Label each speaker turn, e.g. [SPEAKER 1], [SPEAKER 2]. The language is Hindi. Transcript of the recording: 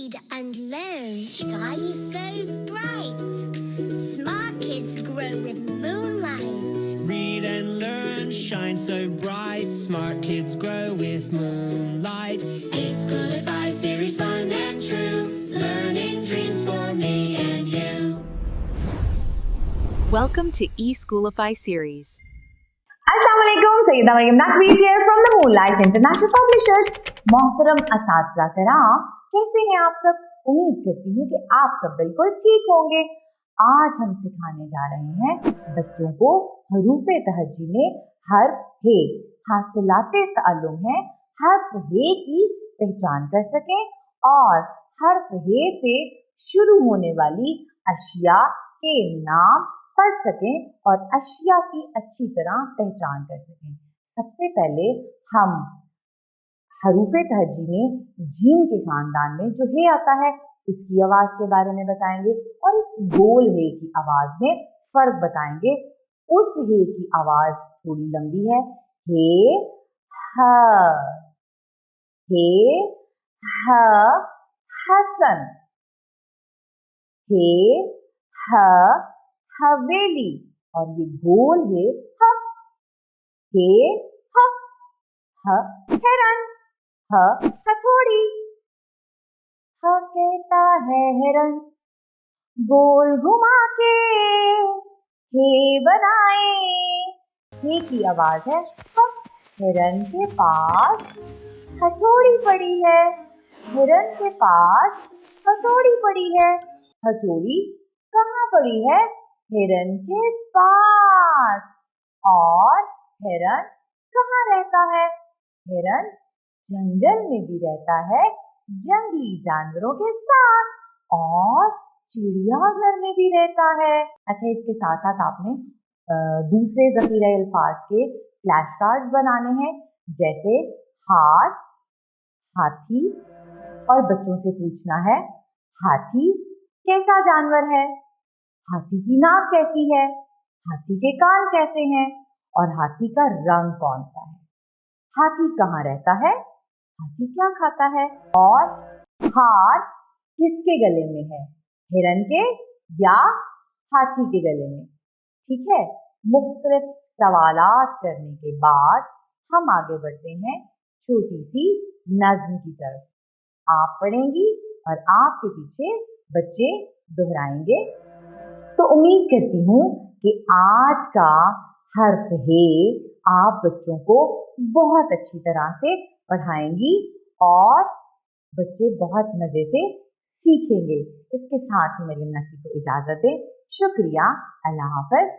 [SPEAKER 1] Read and learn, shine so bright. Smart kids grow with moonlight.
[SPEAKER 2] Read and learn, shine so bright. Smart kids grow with moonlight. eSchoolify series, fun and true. Learning dreams for me and you.
[SPEAKER 3] Welcome to eSchoolify series.
[SPEAKER 4] Assalamualaikum, Sayyida Maryam Naqvi's here from the Moonlight International Publishers. मोहतरम असातिज़ा कराम, कैसे हैं आप सब? उम्मीद करती हूँ कि आप सब बिल्कुल ठीक होंगे। आज हम सिखाने जा रहे हैं बच्चों को हरूफ तहज्जी में हर्फ हे, हासिलाते ताल्लुम है, हर्फ हे की पहचान कर सकें और हर्फ हे से शुरू होने वाली अशिया के नाम पढ़ सकें और अशिया की अच्छी तरह पहचान कर सकें। सबसे पहले हम हरूफे तहज्जी में जीम के खानदान में जो हे आता है उसकी आवाज के बारे में बताएंगे और इस गोल हे की आवाज में फर्क बताएंगे। उस हे की आवाज थोड़ी लंबी है, हे ह, हे ह, हसन, हे ह, हवेली, और ये गोल है ह, हे ह, हिरन, ह हथौड़ी, ह कहता है हिरन, गोल घुमा के हे बनाए, हे की आवाज है ह। हिरन के पास हथौड़ी पड़ी है, हिरन के पास हथौड़ी पड़ी है, हथौड़ी कहाँ पड़ी है? हिरन के पास। और हिरन कहाँ रहता है? हिरन जंगल में भी रहता है, जंगली जानवरों के साथ, और चिड़ियाघर में भी रहता है। अच्छा, इसके साथ साथ आपने दूसरे ज़ख़ीरा अल्फाज के फ्लैश कार्ड्स बनाने हैं, जैसे हाथ, हाथी, और बच्चों से पूछना है हाथी कैसा जानवर है, हाथी की नाक कैसी है, हाथी के कान कैसे हैं, और हाथी का रंग कौन सा है, हाथी कहाँ रहता है, हाथी क्या खाता है, और हार किसके गले में है, हिरन के या हाथी के गले में। ठीक है, मुख्तलिफ सवालात करने के बाद हम आगे बढ़ते हैं छोटी सी नज़्म की तरफ। आप पढ़ेंगी और आपके पीछे बच्चे दोहराएंगे। तो उम्मीद करती हूँ कि आज का हर्फ हे आप बच्चों को बहुत अच्छी तरह से पढ़ाएंगी और बच्चे बहुत मज़े से सीखेंगे। इसके साथ ही मरियम नकवी को इजाज़त दें। शुक्रिया, अल्लाह हाफ़िज़।